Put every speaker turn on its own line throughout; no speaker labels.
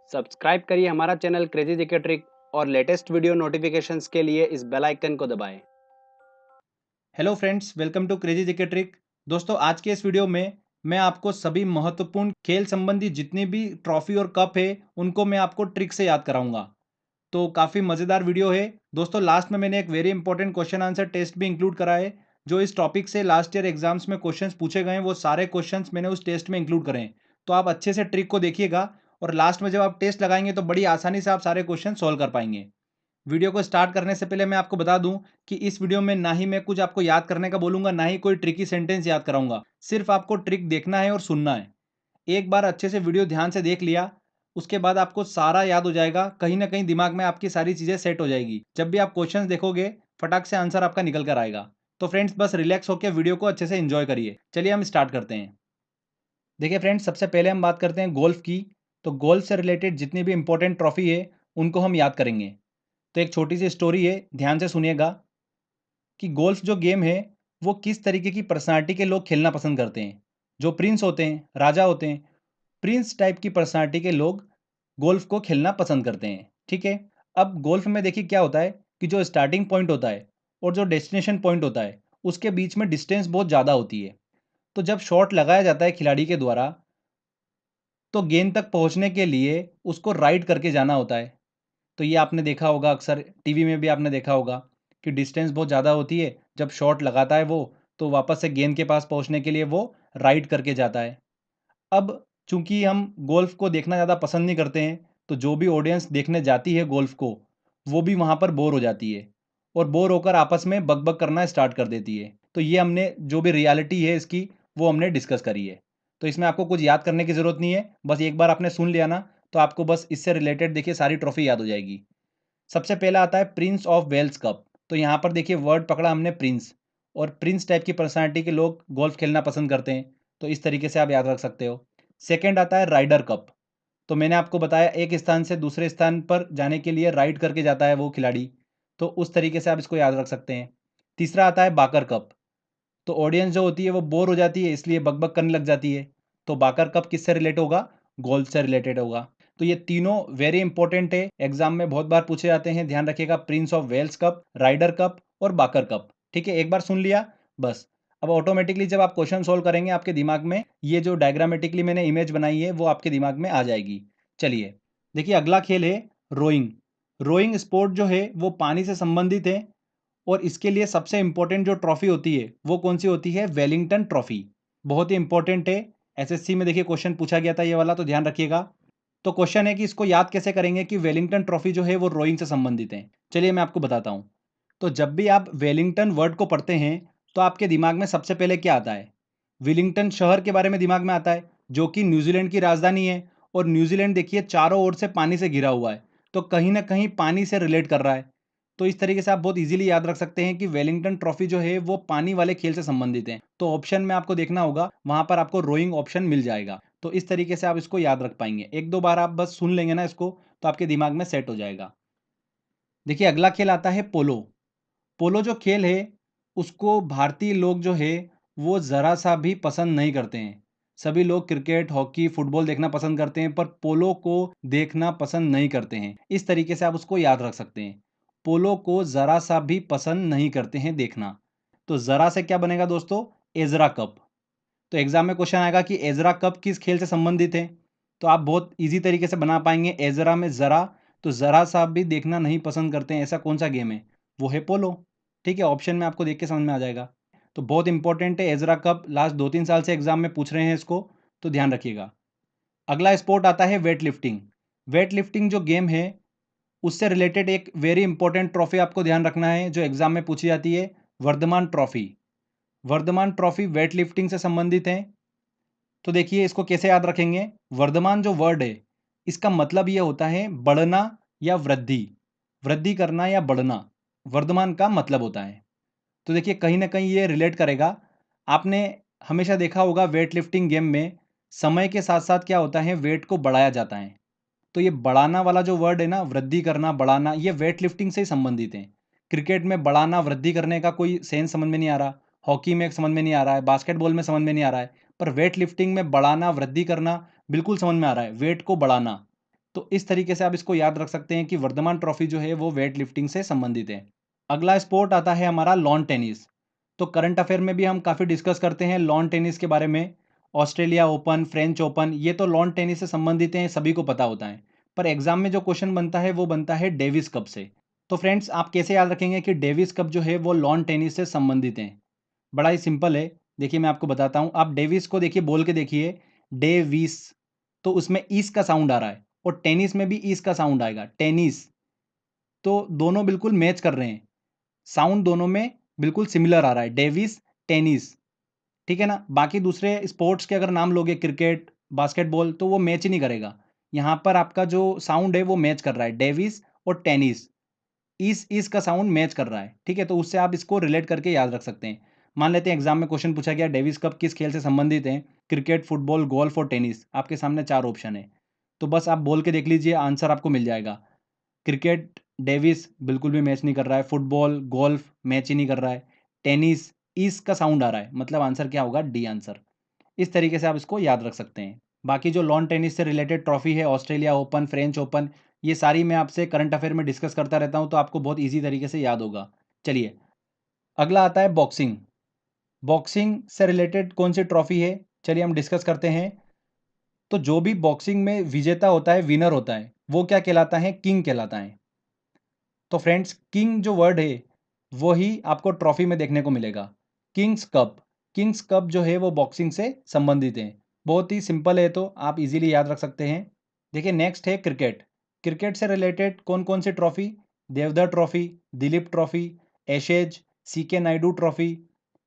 Subscribe करिए हमारा channel Crazy GK Trick और लेटेस्ट वीडियो नोटिफिकेशंस के लिए इस बेल आइकन को दबाएं।
Hello friends, welcome to Crazy GK Trick. दोस्तों, आज के इस वीडियो में मैं आपको सभी महत्वपूर्ण खेल संबंधी जितनी भी ट्रॉफी और कप है उनको मैं आपको ट्रिक से याद कराऊंगा। तो काफ़ी मज़ेदार वीडियो है। दोस्तों, लास्ट में मैंने एक very important question answer test भी इंक्लूड करा है। जो इस टॉपिक से लास्ट ईयर एग्जाम्स में क्वेश्चंस पूछे गए हैं वो सारे क्वेश्चंस मैंने उस टेस्ट में इंक्लूड करे हैं। तो आप अच्छे से ट्रिक को देखिएगा और लास्ट में जब आप टेस्ट लगाएंगे तो बड़ी आसानी से आप सारे क्वेश्चन सॉल्व कर पाएंगे। वीडियो को स्टार्ट करने से पहले मैं आपको बता दूं कि इस वीडियो में ना ही मैं कुछ आपको याद करने का बोलूंगा, ना ही कोई ट्रिकी सेंटेंस याद कराऊंगा। सिर्फ आपको ट्रिक देखना है और सुनना है। एक बार अच्छे से वीडियो ध्यान से देख लिया, उसके बाद आपको सारा याद हो जाएगा। कहीं ना कहीं दिमाग में आपकी सारी चीजें सेट हो जाएगी। जब भी आप क्वेश्चन देखोगे फटाक से आंसर आपका निकल कर आएगा। तो फ्रेंड्स, बस रिलैक्स होकर वीडियो को अच्छे से एंजॉय करिए। चलिए हम स्टार्ट करते हैं। देखिए फ्रेंड्स, सबसे पहले हम बात करते हैं गोल्फ की। तो गोल्फ से रिलेटेड जितनी भी इंपॉर्टेंट ट्रॉफी है उनको हम याद करेंगे। तो एक छोटी सी स्टोरी है, ध्यान से सुनिएगा कि गोल्फ जो गेम है वो किस तरीके की पर्सनालिटी के लोग खेलना पसंद करते हैं। जो प्रिंस होते हैं, राजा होते हैं, प्रिंस टाइप की पर्सनालिटी के लोग गोल्फ को खेलना पसंद करते हैं। ठीक है। अब गोल्फ में देखिए क्या होता है कि जो स्टार्टिंग पॉइंट होता है और जो डेस्टिनेशन पॉइंट होता है उसके बीच में डिस्टेंस बहुत ज़्यादा होती है। तो जब शॉट लगाया जाता है खिलाड़ी के द्वारा तो गेंद तक पहुंचने के लिए उसको राइड करके जाना होता है। तो ये आपने देखा होगा, अक्सर टीवी में भी आपने देखा होगा कि डिस्टेंस बहुत ज़्यादा होती है। जब शॉट लगाता है वो तो वापस से गेंद के पास पहुंचने के लिए वो राइड करके जाता है। अब चूंकि हम गोल्फ को देखना ज़्यादा पसंद नहीं करते हैं तो जो भी ऑडियंस देखने जाती है गोल्फ को वो भी वहाँ पर बोर हो जाती है और बोर होकर आपस में बकबक करना स्टार्ट कर देती है। तो ये हमने जो भी रियलिटी है इसकी वो हमने डिस्कस करी है। तो इसमें आपको कुछ याद करने की ज़रूरत नहीं है, बस एक बार आपने सुन लिया ना तो आपको बस इससे रिलेटेड देखिए सारी ट्रॉफी याद हो जाएगी। सबसे पहला आता है प्रिंस ऑफ वेल्स कप। तो यहाँ पर देखिए वर्ड पकड़ा हमने प्रिंस, और प्रिंस टाइप की पर्सनालिटी के लोग गोल्फ खेलना पसंद करते हैं। तो इस तरीके से आप याद रख सकते हो। सेकंड आता है राइडर कप। तो मैंने आपको बताया एक स्थान से दूसरे स्थान पर जाने के लिए राइड करके जाता है वो खिलाड़ी। तो उस तरीके से आप इसको याद रख सकते हैं। तीसरा आता है बाकर कप। तो ऑडियंस जो होती है वो बोर हो जाती है इसलिए बकबक करने लग जाती है। तो बाकर कप किससे रिलेट होगा? गोल्फ से रिलेटेड होगा। तो ये तीनों वेरी इंपॉर्टेंट है, एग्जाम में बहुत बार पूछे जाते हैं। ध्यान रखिएगा, Prince of Wales Cup, Ryder Cup और बाकर कप। ठीक है, एक बार सुन लिया बस। अब ऑटोमेटिकली जब आप क्वेश्चन सोल्व करेंगे आपके दिमाग में ये जो डायग्रामेटिकली मैंने इमेज बनाई है वो आपके दिमाग में आ जाएगी। चलिए देखिए, अगला खेल है रोइंग। रोइंग स्पोर्ट जो है वो पानी से संबंधित है और इसके लिए सबसे इंपॉर्टेंट जो ट्रॉफी होती है वो कौन सी होती है? Wellington trophy. बहुत ही इंपॉर्टेंट है। एसएससी में देखिए क्वेश्चन पूछा गया था ये वाला, तो ध्यान रखिएगा। तो क्वेश्चन है कि इसको याद कैसे करेंगे कि वेलिंगटन ट्रॉफी जो है वो रोइंग से संबंधित है। चलिए मैं आपको बताता हूं। तो जब भी आप वेलिंगटन वर्ड को पढ़ते हैं तो आपके दिमाग में सबसे पहले क्या आता है? वेलिंगटन शहर के बारे में दिमाग में आता है, जो कि न्यूजीलैंड की राजधानी है। और न्यूजीलैंड देखिए चारों ओर से पानी से घिरा हुआ है, तो कहीं ना कहीं पानी से रिलेट कर रहा है। तो इस तरीके से आप बहुत इजीली याद रख सकते हैं कि वेलिंगटन ट्रॉफी जो है वो पानी वाले खेल से संबंधित है। तो ऑप्शन में आपको देखना होगा, वहां पर आपको रोइंग ऑप्शन मिल जाएगा। तो इस तरीके से आप इसको याद रख पाएंगे। एक दो बार आप बस सुन लेंगे ना इसको तो आपके दिमाग में सेट हो जाएगा। देखिए अगला खेल आता है पोलो। पोलो जो खेल है उसको भारतीय लोग जो है वो ज़रा सा भी पसंद नहीं करते हैं। सभी लोग क्रिकेट, हॉकी, फुटबॉल देखना पसंद करते हैं पर पोलो को देखना पसंद नहीं करते हैं। इस तरीके से आप उसको याद रख सकते हैं। पोलो को ज़रा सा भी पसंद नहीं करते हैं देखना। तो ज़रा से क्या बनेगा दोस्तों? Ezra cup. तो एग्जाम में क्वेश्चन आएगा कि एजरा कप किस खेल से संबंधित है। तो आप बहुत इजी तरीके से बना पाएंगे। एजरा में ज़रा, तो ज़रा सा भी देखना नहीं पसंद करते हैं ऐसा कौन सा गेम है? वो है पोलो। ठीक है, ऑप्शन में आपको देख के समझ में आ जाएगा। तो बहुत इंपॉर्टेंट है एजरा कप, लास्ट 2-3 साल से एग्जाम में पूछ रहे हैं इसको, तो ध्यान रखिएगा। अगला स्पोर्ट आता है वेट लिफ्टिंग। वेट लिफ्टिंग जो गेम है उससे रिलेटेड एक वेरी इंपॉर्टेंट ट्रॉफी आपको ध्यान रखना है जो एग्जाम में पूछी जाती है, Vardhman Trophy. Vardhman Trophy weight lifting से संबंधित है। तो देखिए इसको कैसे याद रखेंगे? वर्धमान जो वर्ड है इसका मतलब ये होता है बढ़ना या वृद्धि, वृद्धि करना या बढ़ना, वर्धमान का मतलब होता है। तो देखिए कहीं ना कहीं ये रिलेट करेगा। आपने हमेशा देखा होगा वेट लिफ्टिंग गेम में समय के साथ साथ क्या होता है, वेट को बढ़ाया जाता है। तो ये बढ़ाना वाला जो वर्ड है ना, वृद्धि करना, बढ़ाना, ये वेट लिफ्टिंग से ही संबंधित है। क्रिकेट में बढ़ाना, वृद्धि करने का कोई सेंस समझ में नहीं आ रहा, हॉकी में समझ में नहीं आ रहा है, बास्केटबॉल में समझ में नहीं आ रहा है, पर वेट लिफ्टिंग में बढ़ाना, वृद्धि करना बिल्कुल समझ में आ रहा है, वेट को बढ़ाना। तो इस तरीके से आप इसको याद रख सकते हैं कि वर्धमान ट्रॉफी जो है वो वेट लिफ्टिंग से संबंधित है। अगला स्पोर्ट आता है हमारा लॉन टेनिस। तो करंट अफेयर में भी हम काफ़ी डिस्कस करते हैं लॉन टेनिस के बारे में। ऑस्ट्रेलिया ओपन, फ्रेंच ओपन, ये तो लॉन टेनिस से संबंधित हैं, सभी को पता होता है। पर एग्जाम में जो क्वेश्चन बनता है वो बनता है डेविस कप से। तो फ्रेंड्स, आप कैसे याद रखेंगे कि डेविस कप जो है वो लॉन टेनिस से संबंधित है? बड़ा ही सिंपल है। देखिए मैं आपको बताता हूँ, आप डेविस को देखिए, बोल के देखिए, डेविस। तो उसमें ईस का साउंड आ रहा है और टेनिस में भी ईस का साउंड आएगा, टेनिस। तो दोनों बिल्कुल मैच कर रहे हैं, साउंड दोनों में बिल्कुल सिमिलर आ रहा है, डेविस, टेनिस। ठीक है ना? बाकी दूसरे स्पोर्ट्स के अगर नाम लोगे, क्रिकेट, बास्केटबॉल, तो वो मैच ही नहीं करेगा। यहाँ पर आपका जो साउंड है वो मैच कर रहा है, डेविस और टेनिस। इस का साउंड मैच कर रहा है। ठीक है? तो उससे आप इसको रिलेट करके याद रख सकते हैं। मान लेते हैं एग्जाम में क्वेश्चन पूछा गया, डेविस कप किस खेल से संबंधित है? क्रिकेट, फुटबॉल, गोल्फ और टेनिस। आपके सामने 4 ऑप्शन है। तो बस आप बोल के देख लीजिए, आंसर आपको मिल जाएगा। क्रिकेट, डेविस बिल्कुल भी मैच नहीं कर रहा है। फुटबॉल, गोल्फ मैच ही नहीं कर रहा है। टेनिस, ईस का साउंड आ रहा है, मतलब आंसर क्या होगा? D answer. इस तरीके से आप इसको याद रख सकते हैं। बाकी जो लॉन टेनिस से रिलेटेड ट्रॉफी है, ऑस्ट्रेलिया ओपन, फ्रेंच ओपन, ये सारी मैं आपसे करंट अफेयर में डिस्कस करता रहता हूँ, तो आपको बहुत ईजी तरीके से याद होगा। चलिए, अगला आता है बॉक्सिंग। बॉक्सिंग से रिलेटेड कौन सी ट्रॉफी है, चलिए हम डिस्कस करते हैं। तो जो भी बॉक्सिंग में विजेता होता है, विनर होता है, वो क्या कहलाता है? किंग कहलाता है। तो फ्रेंड्स, किंग जो वर्ड है वो ही आपको ट्रॉफी में देखने को मिलेगा। किंग्स कप, किंग्स कप जो है वो बॉक्सिंग से संबंधित है। बहुत ही सिंपल है, तो आप इजीली याद रख सकते हैं। देखिए नेक्स्ट है क्रिकेट। क्रिकेट से रिलेटेड कौन कौन सी trophy? Deodhar trophy, Duleep trophy, Ashes, C K Naidu trophy,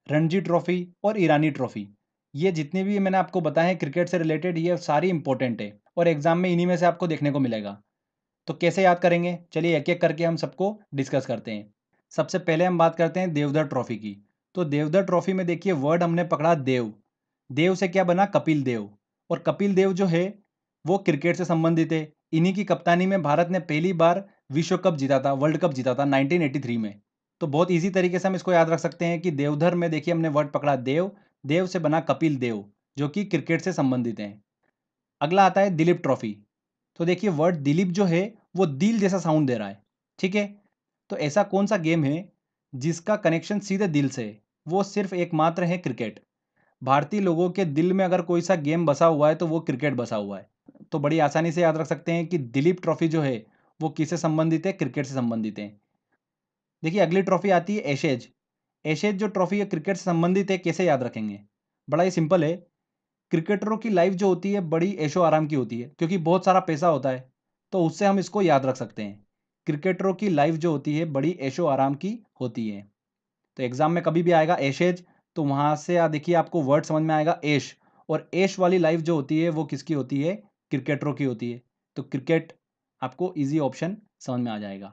Ranji trophy और ईरानी ट्रॉफी। ये जितनी भी मैंने आपको बताए हैं क्रिकेट से रिलेटेड, ये सारी इंपॉर्टेंट है और एग्जाम में इन्हीं में से आपको देखने को मिलेगा। तो कैसे याद करेंगे, चलिए एक एक करके हम सबको डिस्कस करते हैं। सबसे पहले हम बात करते हैं देवधर ट्रॉफी की। तो देवधर ट्रॉफी में देखिए वर्ड हमने पकड़ा देव। देव से क्या बना? कपिल देव। और कपिल देव जो है वो क्रिकेट से संबंधित है। इन्हीं की कप्तानी में भारत ने पहली बार विश्व कप जीता था, वर्ल्ड कप जीता था 1983 में। तो बहुत इजी तरीके से हम इसको याद रख सकते हैं कि देवधर में देखिए हमने वर्ड पकड़ा देव, देव से बना कपिल देव, जो कि क्रिकेट से संबंधित है। अगला आता है दिलीप ट्रॉफी। तो देखिए वर्ड दिलीप जो है वो दिल जैसा साउंड दे रहा है। ठीक है? तो ऐसा कौन सा गेम है जिसका कनेक्शन सीधे दिल से है? वो सिर्फ एकमात्र है क्रिकेट। भारतीय लोगों के दिल में अगर कोई सा गेम बसा हुआ है तो वो क्रिकेट बसा हुआ है। तो बड़ी आसानी से याद रख सकते हैं कि दिलीप ट्रॉफी जो है वो किससे संबंधित है? क्रिकेट से संबंधित है। देखिए अगली ट्रॉफी आती है एशेज। एशेज जो ट्रॉफी है क्रिकेट से संबंधित है, कैसे याद रखेंगे? बड़ा ही सिंपल है। क्रिकेटरों की लाइफ जो होती है बड़ी ऐशो आराम की होती है, क्योंकि बहुत सारा पैसा होता है। तो उससे हम इसको याद रख सकते हैं। क्रिकेटरों की लाइफ जो होती है बड़ी ऐशो आराम की होती है। तो एग्जाम में कभी भी आएगा ऐशेज, तो वहां से देखिए आपको वर्ड समझ में आएगा ऐश। और ऐश वाली लाइफ जो होती है वो किसकी होती है? क्रिकेटरों की होती है। तो क्रिकेट आपको इजी ऑप्शन समझ में आ जाएगा।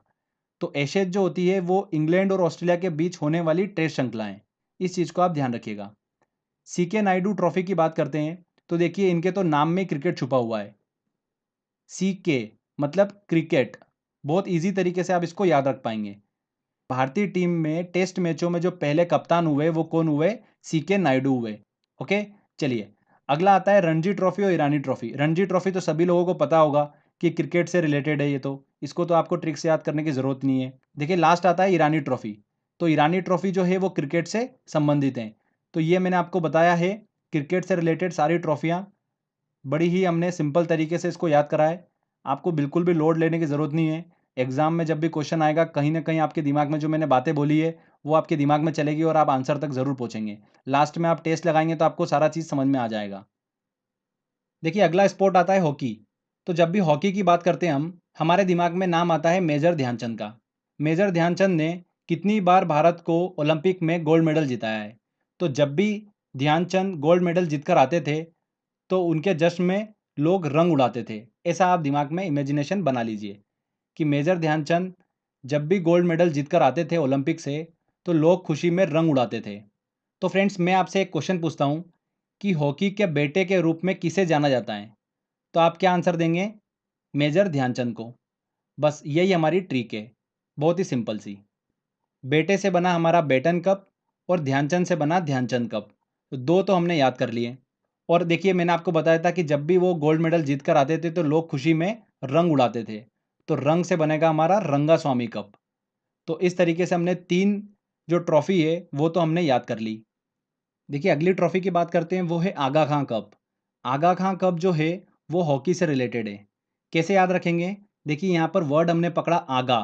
तो ऐशेज जो होती है वो इंग्लैंड और ऑस्ट्रेलिया के बीच होने वाली टेस्ट श्रृंखला है। इस चीज को आप ध्यान रखिएगा। सीके नायडू ट्रॉफी की बात करते हैं, तो देखिए इनके तो नाम में क्रिकेट छुपा हुआ है। सीके मतलब क्रिकेट। बहुत इजी तरीके से आप इसको याद रख पाएंगे। भारतीय टीम में टेस्ट मैचों में जो पहले कप्तान हुए वो कौन हुए? सीके नायडू हुए। ओके, चलिए अगला आता है रणजी ट्रॉफी और ईरानी ट्रॉफी। रणजी ट्रॉफी तो सभी लोगों को पता होगा कि क्रिकेट से रिलेटेड है, ये तो इसको तो आपको ट्रिक से याद करने की जरूरत नहीं है। देखिए लास्ट आता है ईरानी ट्रॉफी। तो ईरानी ट्रॉफी जो है वो क्रिकेट से संबंधित है। तो ये मैंने आपको बताया है क्रिकेट से रिलेटेड सारी ट्रॉफियाँ। बड़ी ही हमने सिंपल तरीके से इसको याद करा है। आपको बिल्कुल भी लोड लेने की ज़रूरत नहीं है। एग्जाम में जब भी क्वेश्चन आएगा कहीं ना कहीं आपके दिमाग में जो मैंने बातें बोली है वो आपके दिमाग में चलेगी और आप आंसर तक ज़रूर पहुंचेंगे। लास्ट में आप टेस्ट लगाएंगे तो आपको सारा चीज़ समझ में आ जाएगा। देखिए अगला स्पोर्ट आता है हॉकी। तो जब भी हॉकी की बात करते हैं हम, हमारे दिमाग में नाम आता है मेजर ध्यानचंद का। मेजर ध्यानचंद ने कितनी बार भारत को ओलंपिक में गोल्ड मेडल जिताया है? तो जब भी ध्यानचंद गोल्ड मेडल जीतकर आते थे तो उनके जश्न में लोग रंग उड़ाते थे। ऐसा आप दिमाग में इमेजिनेशन बना लीजिए कि मेजर ध्यानचंद जब भी गोल्ड मेडल जीतकर आते थे ओलंपिक से तो लोग खुशी में रंग उड़ाते थे। तो फ्रेंड्स, मैं आपसे एक क्वेश्चन पूछता हूँ कि हॉकी के बेटे के रूप में किसे जाना जाता है? तो आप क्या आंसर देंगे? मेजर ध्यानचंद को। बस यही हमारी ट्रिक है, बहुत ही सिंपल सी। बेटे से बना हमारा बेटन कप और ध्यानचंद से बना ध्यानचंद कप। तो दो तो हमने याद कर लिए। और देखिए मैंने आपको बताया था कि जब भी वो गोल्ड मेडल जीत कर आते थे तो लोग खुशी में रंग उड़ाते थे, तो रंग से बनेगा हमारा रंगास्वामी कप। तो इस तरीके से हमने 3 जो ट्रॉफी है वो तो हमने याद कर ली। देखिए अगली ट्रॉफी की बात करते हैं, वो है आगा खां कप। आगा खां कप जो है वो हॉकी से रिलेटेड है। कैसे याद रखेंगे? देखिए यहाँ पर वर्ड हमने पकड़ा आगा।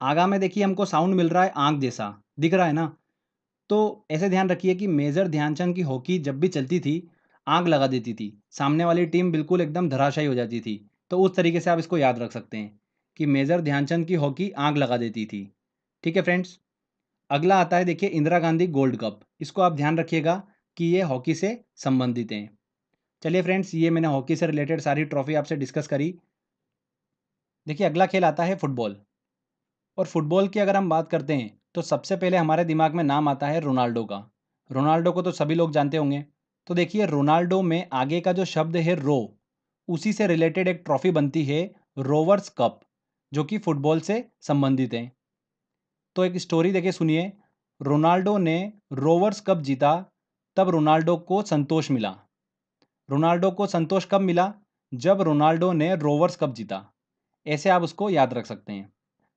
आगा में देखिए हमको साउंड मिल रहा है आंख जैसा, दिख रहा है ना? तो ऐसे ध्यान रखिए कि मेजर ध्यानचंद की हॉकी जब भी चलती थी, आग लगा देती थी, सामने वाली टीम बिल्कुल एकदम धराशायी हो जाती थी। तो उस तरीके से आप इसको याद रख सकते हैं कि मेजर ध्यानचंद की हॉकी आग लगा देती थी। ठीक है फ्रेंड्स। अगला आता है देखिए इंदिरा गांधी गोल्ड कप। इसको आप ध्यान रखिएगा कि ये हॉकी से संबंधित हैं। चलिए फ्रेंड्स, ये मैंने हॉकी से रिलेटेड सारी ट्रॉफी आपसे डिस्कस करी। देखिए अगला खेल आता है फुटबॉल। और फुटबॉल की अगर हम बात करते हैं तो सबसे पहले हमारे दिमाग में नाम आता है रोनाल्डो का। रोनाल्डो को तो सभी लोग जानते होंगे। तो देखिए रोनाल्डो में आगे का जो शब्द है रो, उसी से रिलेटेड एक ट्रॉफी बनती है, रोवर्स कप, जो कि फुटबॉल से संबंधित है। तो एक स्टोरी देखिए सुनिए। रोनाल्डो ने रोवर्स कप जीता, तब रोनाल्डो को संतोष मिला। रोनाल्डो को संतोष कब मिला? जब रोनाल्डो ने रोवर्स कप जीता। ऐसे आप उसको याद रख सकते हैं।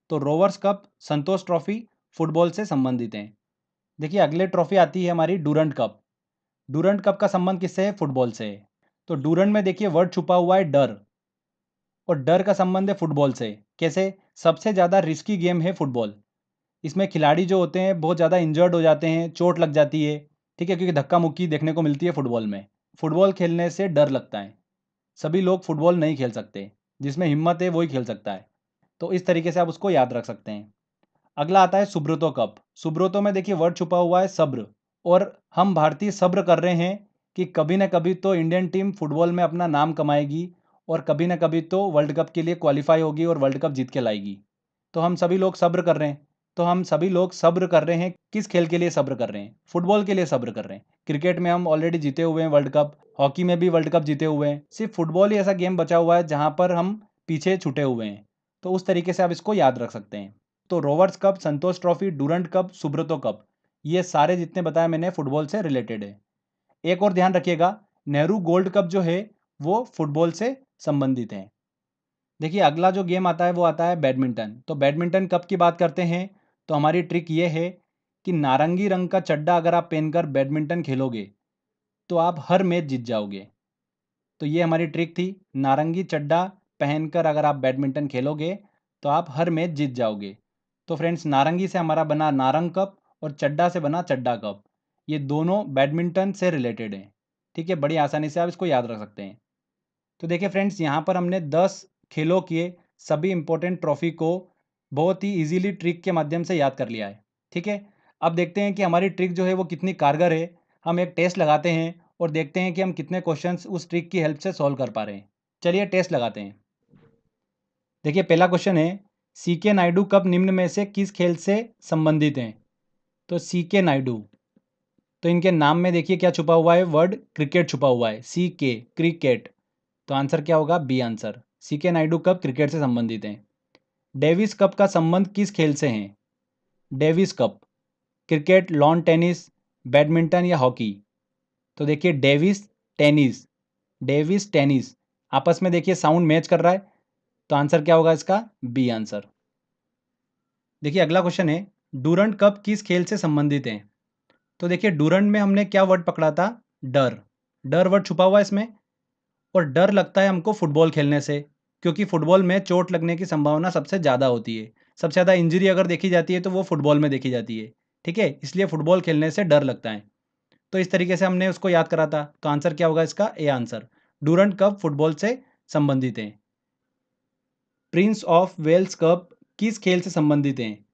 तो Rovers cup, Santosh trophy football से संबंधित हैं। देखिए अगले ट्रॉफी आती है हमारी डूरंट कप। डूरंट कप का संबंध किससे है? फुटबॉल से है। तो डूरंट में देखिए वर्ड छुपा हुआ है डर, और डर का संबंध है फुटबॉल से। कैसे? सबसे ज़्यादा रिस्की गेम है फुटबॉल। इसमें खिलाड़ी जो होते हैं बहुत ज़्यादा इंजर्ड हो जाते हैं, चोट लग जाती है। ठीक है, क्योंकि धक्का मुक्की देखने को मिलती है फुटबॉल में। फुटबॉल खेलने से डर लगता है। सभी लोग फुटबॉल नहीं खेल सकते, जिसमें हिम्मत है वही खेल सकता है। तो इस तरीके से आप उसको याद रख सकते हैं। अगला आता है सुब्रतो कप। सुब्रतो में देखिए वर्ड छुपा हुआ है सब्र, और हम भारतीय सब्र कर रहे हैं कि कभी ना कभी तो इंडियन टीम फुटबॉल में अपना नाम कमाएगी, और कभी ना कभी तो वर्ल्ड कप के लिए क्वालिफाई होगी और वर्ल्ड कप जीत के लाएगी। तो हम सभी लोग सब्र कर रहे हैं। तो हम सभी लोग सब्र कर रहे हैं, किस खेल के लिए सब्र कर रहे हैं? फुटबॉल के लिए सब्र कर रहे हैं। क्रिकेट में हम ऑलरेडी जीते हुए हैं वर्ल्ड कप, हॉकी में भी वर्ल्ड कप जीते हुए हैं। सिर्फ फुटबॉल ही ऐसा गेम बचा हुआ है जहां पर हम पीछे छूटे हुए हैं। तो उस तरीके से आप इसको याद रख सकते हैं। तो Rovers cup, Santosh trophy, Durand cup, Subroto cup, ये सारे जितने बताए मैंने फुटबॉल से रिलेटेड है। एक और ध्यान रखिएगा, नेहरू गोल्ड कप जो है वो फुटबॉल से संबंधित है। देखिए अगला जो गेम आता है वो आता है बैडमिंटन। तो बैडमिंटन कप की बात करते हैं तो हमारी ट्रिक ये है कि नारंगी रंग का चड्डा अगर आप पहनकर बैडमिंटन खेलोगे तो आप हर मैच जीत जाओगे। तो ये हमारी ट्रिक थी, नारंगी चड्डा पहनकर अगर आप बैडमिंटन खेलोगे तो आप हर मैच जीत जाओगे। तो फ्रेंड्स, नारंगी से हमारा बना नारंग कप, और चड्डा से बना चड्डा कप। ये दोनों बैडमिंटन से रिलेटेड हैं। ठीक है, बड़ी आसानी से आप इसको याद रख सकते हैं। तो देखिए फ्रेंड्स, यहाँ पर हमने 10 खेलों के सभी इंपॉर्टेंट ट्रॉफी को बहुत ही इजीली ट्रिक के माध्यम से याद कर लिया है। ठीक है, अब देखते हैं कि हमारी ट्रिक जो है वो कितनी कारगर है। हम एक टेस्ट लगाते हैं और देखते हैं कि हम कितने क्वेश्चंस उस ट्रिक की हेल्प से सॉल्व कर पा रहे हैं। चलिए टेस्ट लगाते हैं। देखिए पहला क्वेश्चन है, सी के नायडू कब निम्न में से किस खेल से संबंधित हैं? तो सी के नायडू, तो इनके नाम में देखिए क्या छुपा हुआ है? वर्ड क्रिकेट छुपा हुआ है। सी के, क्रिकेट। तो आंसर क्या होगा? B answer. सी के नायडू कप क्रिकेट से संबंधित हैं। डेविस कप का संबंध किस खेल से है? Davis cup, cricket, lawn tennis, badminton या हॉकी? तो देखिए डेविस टेनिस, डेविस टेनिस, आपस में देखिए साउंड मैच कर रहा है। तो आंसर क्या होगा इसका? B answer. देखिए अगला क्वेश्चन है, डूरंट कप किस खेल से संबंधित है? तो देखिए डूरंट में हमने क्या वर्ड पकड़ा था? डर। डर वर्ड छुपा हुआ है इसमें, और डर लगता है हमको फुटबॉल खेलने से, क्योंकि फुटबॉल में चोट लगने की संभावना सबसे ज़्यादा होती है। सबसे ज़्यादा इंजरी अगर देखी जाती है तो वो फुटबॉल में देखी जाती है। ठीक है, इसलिए फुटबॉल खेलने से डर लगता है। तो इस तरीके से हमने उसको याद करा था। तो आंसर क्या होगा इसका? A answer. Durand cup football से संबंधित है। प्रिंस ऑफ वेल्स कप किस खेल से संबंधित हैं?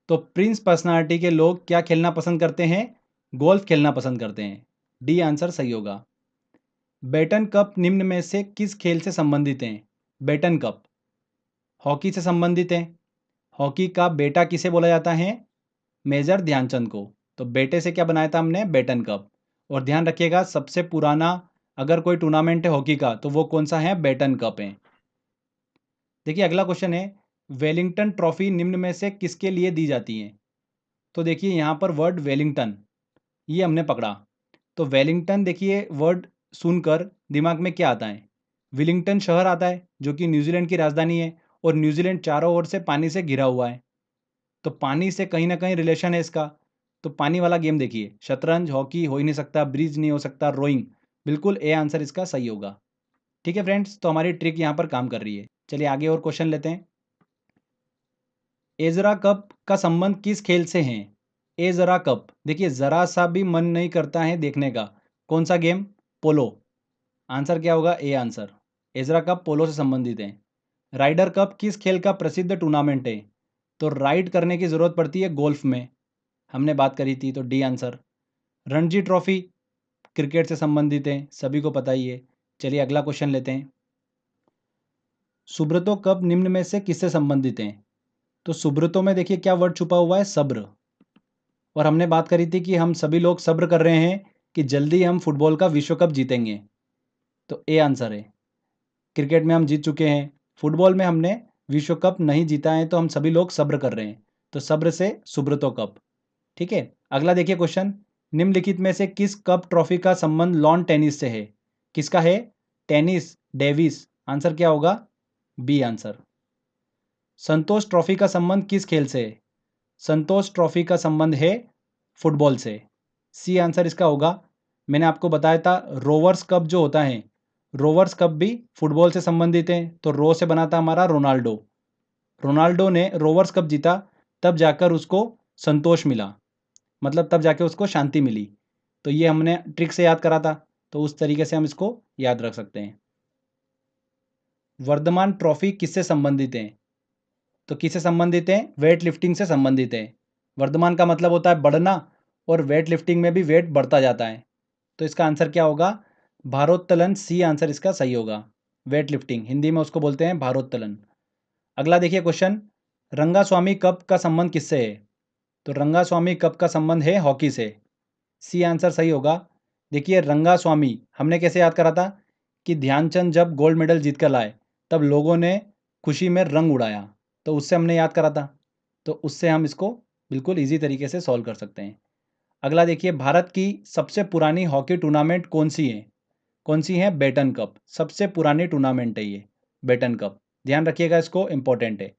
तो प्रिंस पर्सनालिटी के लोग क्या खेलना पसंद करते हैं? गोल्फ खेलना पसंद करते हैं। डी आंसर सही होगा। बेटन कप निम्न में से किस खेल से संबंधित हैं? बेटन कप हॉकी से संबंधित है। हॉकी का बेटा किसे बोला जाता है? मेजर ध्यानचंद को। तो बेटे से क्या बनाया था हमने? Beighton Cup. और ध्यान रखिएगा, सबसे पुराना अगर कोई टूर्नामेंट है हॉकी का तो वो कौन सा है? बेटन कप है। देखिए अगला क्वेश्चन है, वेलिंगटन ट्रॉफी निम्न में से किसके लिए दी जाती है? तो देखिए यहाँ पर वर्ड वेलिंगटन, ये हमने पकड़ा। तो वेलिंगटन देखिए वर्ड सुनकर दिमाग में क्या आता है? विलिंगटन शहर आता है जो कि न्यूजीलैंड की राजधानी है और न्यूजीलैंड चारों ओर से पानी से घिरा हुआ है। तो पानी से कहीं ना कहीं रिलेशन है इसका। तो पानी वाला गेम देखिए, शतरंज, हॉकी हो ही नहीं सकता, ब्रिज नहीं हो सकता, रोइंग, बिल्कुल ए आंसर इसका सही होगा। ठीक है फ्रेंड्स, तो हमारी ट्रिक यहाँ पर काम कर रही है। चलिए आगे और क्वेश्चन लेते हैं। एजरा कप का संबंध किस खेल से है? एजरा कप, देखिए जरा सा भी मन नहीं करता है देखने का। कौन सा गेम? पोलो। आंसर क्या होगा? A answer. एजरा कप पोलो से संबंधित है। राइडर कप किस खेल का प्रसिद्ध टूर्नामेंट है? तो राइड करने की जरूरत पड़ती है गोल्फ में, हमने बात करी थी, तो D answer. Ranji trophy cricket से संबंधित है, सभी को पता ही है। चलिए अगला क्वेश्चन लेते हैं। सुब्रतो कप निम्न में से किससे संबंधित है? तो सुब्रतो में देखिए क्या वर्ड छुपा हुआ है? सब्र। और हमने बात करी थी कि हम सभी लोग सब्र कर रहे हैं कि जल्दी हम फुटबॉल का विश्व कप जीतेंगे, तो ए आंसर है। क्रिकेट में हम जीत चुके हैं, फुटबॉल में हमने विश्व कप नहीं जीता है, तो हम सभी लोग सब्र कर रहे हैं, तो सब्र से सुब्रतो कप। ठीक है, अगला देखिए क्वेश्चन। निम्नलिखित में से किस कप ट्रॉफी का संबंध लॉन टेनिस से है? किसका है? Tennis, Davis. आंसर क्या होगा? B answer. संतोष ट्रॉफी का संबंध किस खेल से है? संतोष ट्रॉफी का संबंध है फुटबॉल से, सी आंसर इसका होगा। मैंने आपको बताया था रोवर्स कप जो होता है, रोवर्स कप भी फुटबॉल से संबंधित है। तो रो से बना था हमारा रोनाल्डो। रोनाल्डो ने रोवर्स कप जीता, तब जाकर उसको संतोष मिला, मतलब तब जाके उसको शांति मिली। तो ये हमने ट्रिक से याद करा था, तो उस तरीके से हम इसको याद रख सकते हैं। वर्धमान ट्रॉफी किससे संबंधित है? तो किससे संबंधित है? वेट लिफ्टिंग से संबंधित है। वर्धमान का मतलब होता है बढ़ना, और वेट लिफ्टिंग में भी वेट बढ़ता जाता है। तो इसका आंसर क्या होगा? भारोत्तोलन, सी आंसर इसका सही होगा। वेट लिफ्टिंग, हिंदी में उसको बोलते हैं भारोत्तोलन। अगला देखिए क्वेश्चन। रंगास्वामी कप का संबंध किससे है? तो रंगास्वामी कप का संबंध है हॉकी से, सी आंसर सही होगा। देखिए रंगास्वामी हमने कैसे याद करा था कि ध्यानचंद जब गोल्ड मेडल जीत कर लाए, तब लोगों ने खुशी में रंग उड़ाया, तो उससे हमने याद करा था। तो उससे हम इसको बिल्कुल इजी तरीके से सॉल्व कर सकते हैं। अगला देखिए, भारत की सबसे पुरानी हॉकी टूर्नामेंट कौन सी है? कौन सी है? बेटन कप, सबसे पुरानी टूर्नामेंट है ये, बेटन कप। ध्यान रखिएगा, इसको इंपॉर्टेंट है।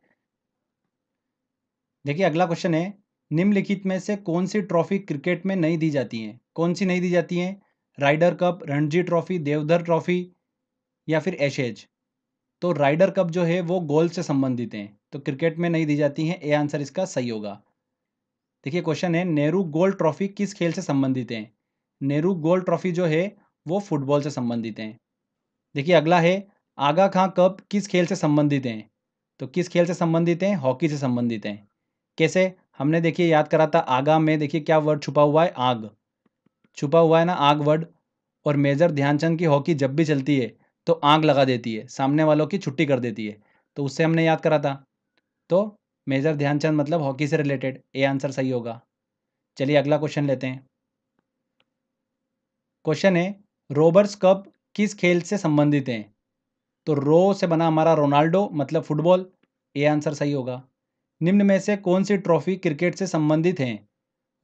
देखिए अगला क्वेश्चन है, निम्नलिखित में से कौन सी ट्रॉफी क्रिकेट में नहीं दी जाती है? कौन सी नहीं दी जाती है? Ryder Cup, Ranji Trophy, Deodhar Trophy, या फिर एशेज। तो राइडर कप जो है वो गोल्ड से संबंधित है, तो क्रिकेट में नहीं दी जाती है, ए आंसर इसका सही होगा। देखिए क्वेश्चन है, नेहरू गोल्ड ट्रॉफी किस खेल से संबंधित है? नेहरू गोल्ड ट्रॉफी जो है वो फुटबॉल से संबंधित है। देखिए अगला है, आगा खां कप किस खेल से संबंधित हैं? तो किस खेल से संबंधित हैं? हॉकी से संबंधित हैं। कैसे? हमने देखिए याद करा था, आगा में देखिए क्या वर्ड छुपा हुआ है? आग छुपा हुआ है ना, आग वर्ड। और मेजर ध्यानचंद की हॉकी जब भी चलती है तो आग लगा देती है, सामने वालों की छुट्टी कर देती है, तो उससे हमने याद करा था। तो मेजर ध्यानचंद मतलब हॉकी से रिलेटेड, ए आंसर सही होगा। चलिए अगला क्वेश्चन लेते हैं। क्वेश्चन है, रोबर्स कप किस खेल से संबंधित हैं? तो रो से बना हमारा रोनाल्डो, मतलब फुटबॉल, ए आंसर सही होगा। निम्न में से कौन सी ट्रॉफी क्रिकेट से संबंधित हैं?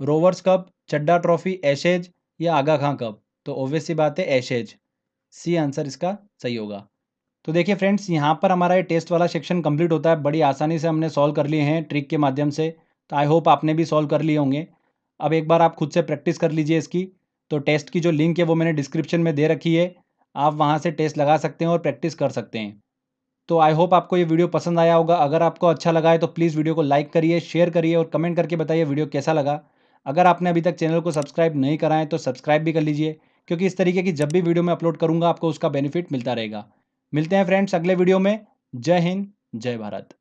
रोवर्स कप, चड्डा ट्रॉफी, एशेज, या आगा खां कप। तो ऑब्वियस सी बात है एशेज, सी आंसर इसका सही होगा। तो देखिए फ्रेंड्स, यहाँ पर हमारा ये टेस्ट वाला सेक्शन कंप्लीट होता है। बड़ी आसानी से हमने सॉल्व कर लिए हैं ट्रिक के माध्यम से। तो आई होप आपने भी सॉल्व कर लिए होंगे। अब एक बार आप खुद से प्रैक्टिस कर लीजिए इसकी। तो टेस्ट की जो लिंक है वो मैंने डिस्क्रिप्शन में दे रखी है, आप वहाँ से टेस्ट लगा सकते हैं और प्रैक्टिस कर सकते हैं। तो आई होप आपको ये वीडियो पसंद आया होगा। अगर आपको अच्छा लगा है तो प्लीज़ वीडियो को लाइक करिए, शेयर करिए और कमेंट करके बताइए वीडियो कैसा लगा। अगर आपने अभी तक चैनल को सब्सक्राइब नहीं करा है तो सब्सक्राइब भी कर लीजिए, क्योंकि इस तरीके की जब भी वीडियो मैं अपलोड करूँगा आपको उसका बेनिफिट मिलता रहेगा। मिलते हैं फ्रेंड्स अगले वीडियो में। जय हिंद, जय भारत।